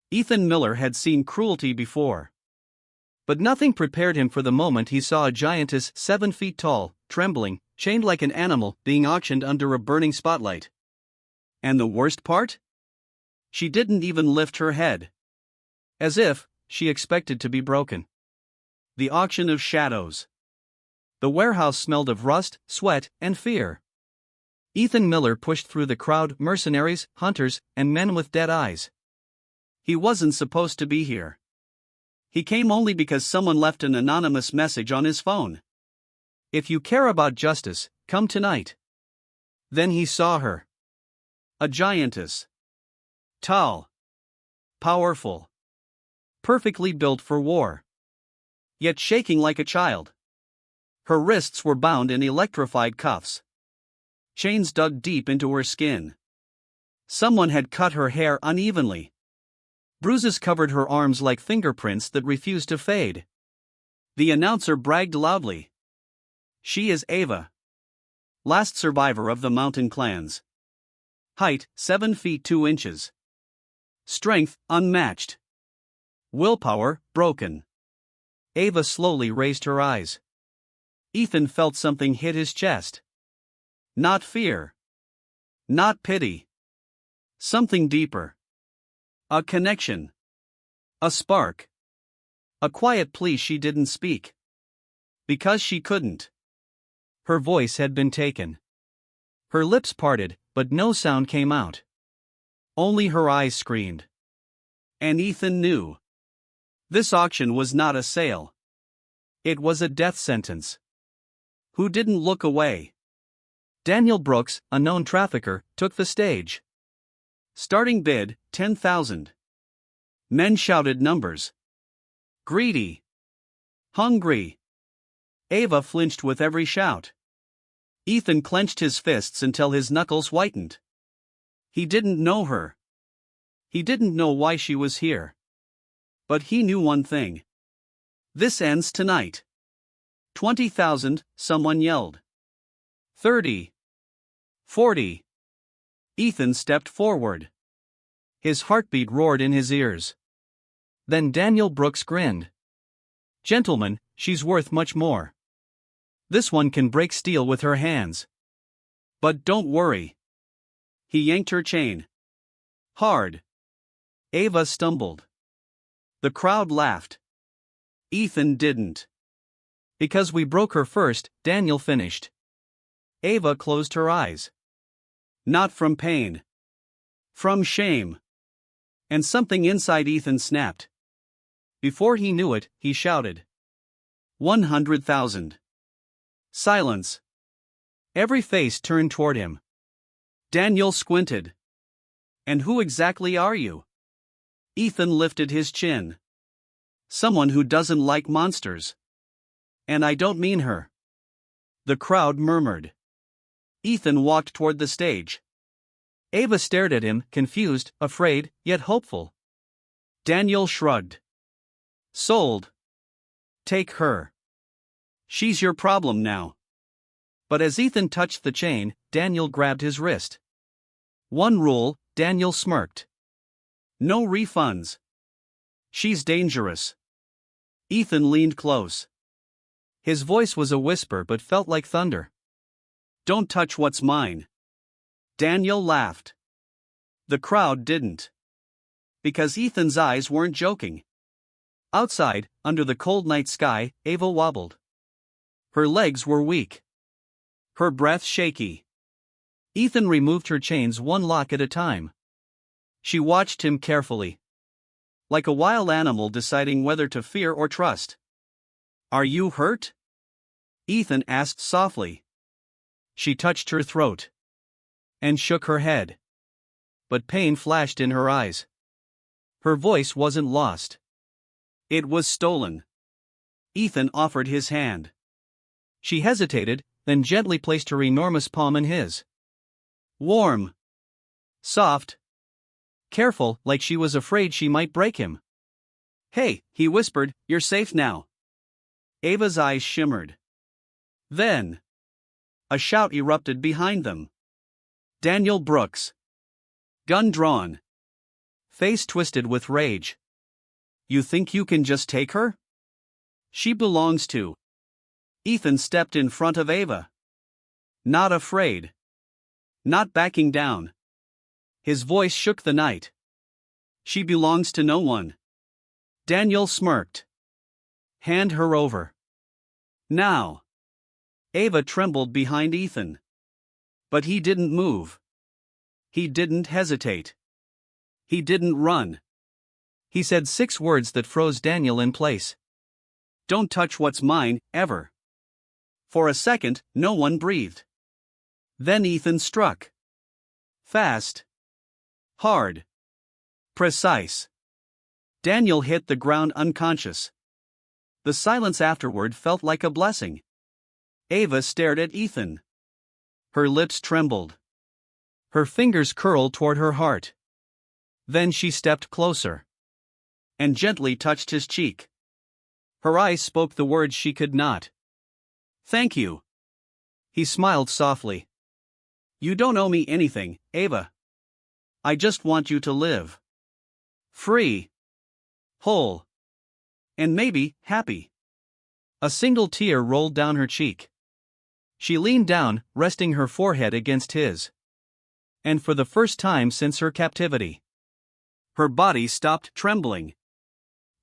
Ethan Miller had seen cruelty before. But nothing prepared him for the moment he saw a giantess 7 feet tall, trembling, chained like an animal, being auctioned under a burning spotlight. And the worst part? She didn't even lift her head. As if she expected to be broken. The auction of shadows. The warehouse smelled of rust, sweat, and fear. Ethan Miller pushed through the crowd, mercenaries, hunters, and men with dead eyes. He wasn't supposed to be here. He came only because someone left an anonymous message on his phone. If you care about justice, come tonight. Then he saw her. A giantess. Tall. Powerful. Perfectly built for war. Yet shaking like a child. Her wrists were bound in electrified cuffs. Chains dug deep into her skin. Someone had cut her hair unevenly. Bruises covered her arms like fingerprints that refused to fade. The announcer bragged loudly. She is Ava. Last survivor of the mountain clans. Height, 7 feet 2 inches. Strength, unmatched. Willpower, broken. Ava slowly raised her eyes. Ethan felt something hit his chest. Not fear. Not pity. Something deeper. A connection. A spark. A quiet plea she didn't speak. Because she couldn't. Her voice had been taken. Her lips parted, but no sound came out. Only her eyes screamed. And Ethan knew. This auction was not a sale. It was a death sentence. Who didn't look away? Daniel Brooks, a known trafficker, took the stage. Starting bid, 10,000. Men shouted numbers. Greedy. Hungry. Ava flinched with every shout. Ethan clenched his fists until his knuckles whitened. He didn't know her. He didn't know why she was here. But he knew one thing. This ends tonight. 20,000, someone yelled. 30. 40. Ethan stepped forward. His heartbeat roared in his ears. Then Daniel Brooks grinned. Gentlemen, she's worth much more. This one can break steel with her hands. But don't worry. He yanked her chain. Hard. Ava stumbled. The crowd laughed. Ethan didn't. Because we broke her first, Daniel finished. Ava closed her eyes. Not from pain. From shame. And something inside Ethan snapped. Before he knew it, he shouted. 100,000. Silence. Every face turned toward him. Daniel squinted. And who exactly are you? Ethan lifted his chin. Someone who doesn't like monsters. And I don't mean her. The crowd murmured. Ethan walked toward the stage. Ava stared at him, confused, afraid, yet hopeful. Daniel shrugged. Sold. Take her. She's your problem now. But as Ethan touched the chain, Daniel grabbed his wrist. One rule, Daniel smirked. No refunds. She's dangerous. Ethan leaned close. His voice was a whisper but felt like thunder. Don't touch what's mine. Daniel laughed. The crowd didn't. Because Ethan's eyes weren't joking. Outside, under the cold night sky, Ava wobbled. Her legs were weak. Her breath shaky. Ethan removed her chains one lock at a time. She watched him carefully. Like a wild animal deciding whether to fear or trust. Are you hurt? Ethan asked softly. She touched her throat. And shook her head. But pain flashed in her eyes. Her voice wasn't lost. It was stolen. Ethan offered his hand. She hesitated, then gently placed her enormous palm in his. Warm. Soft. Careful, like she was afraid she might break him. Hey, he whispered, you're safe now. Ava's eyes shimmered. Then. A shout erupted behind them. Daniel Brooks. Gun drawn. face twisted with rage. You think you can just take her? She belongs to. Ethan stepped in front of Ava. Not afraid. Not backing down. His voice shook the night. She belongs to no one. Daniel smirked. Hand her over. Now. Ava trembled behind Ethan. But he didn't move. He didn't hesitate. He didn't run. He said 6 words that froze Daniel in place. Don't touch what's mine, ever. For a second, no one breathed. Then Ethan struck. Fast. Hard. Precise. Daniel hit the ground unconscious. The silence afterward felt like a blessing. Ava stared at Ethan. Her lips trembled. Her fingers curled toward her heart. Then she stepped closer. And gently touched his cheek. Her eyes spoke the words she could not. Thank you. He smiled softly. You don't owe me anything, Ava. I just want you to live. Free. Whole. And maybe, happy. A single tear rolled down her cheek. She leaned down, resting her forehead against his. And for the first time since her captivity, her body stopped trembling.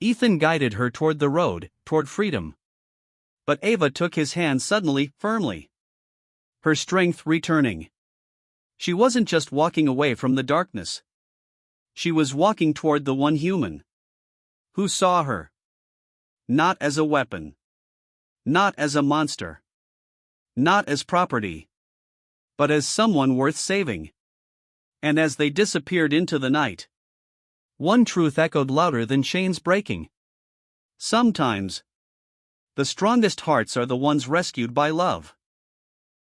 Ethan guided her toward the road, toward freedom. But Ava took his hand suddenly, firmly. Her strength returning. She wasn't just walking away from the darkness. She was walking toward the one human who saw her. Not as a weapon. Not as a monster. Not as property. But as someone worth saving. And as they disappeared into the night, one truth echoed louder than chains breaking. Sometimes, the strongest hearts are the ones rescued by love.